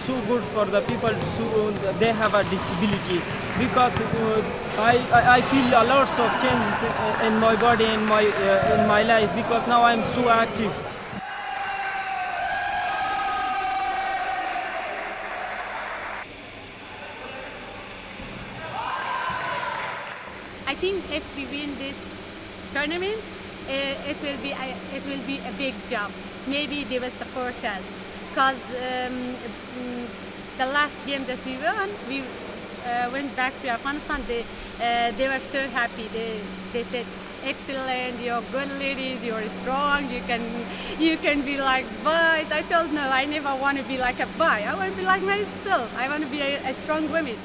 so good for the people they have a disability, because I feel a lot of changes in my body, in my life, because now I'm so active. I think if we win this tournament, it will be a big job. Maybe they will support us, because the last game that we won, we went back to Afghanistan. They were so happy. They said, "Excellent, you're good ladies, you're strong, you can be like boys." I told no, I never want to be like a boy. I want to be like myself. I want to be a strong woman.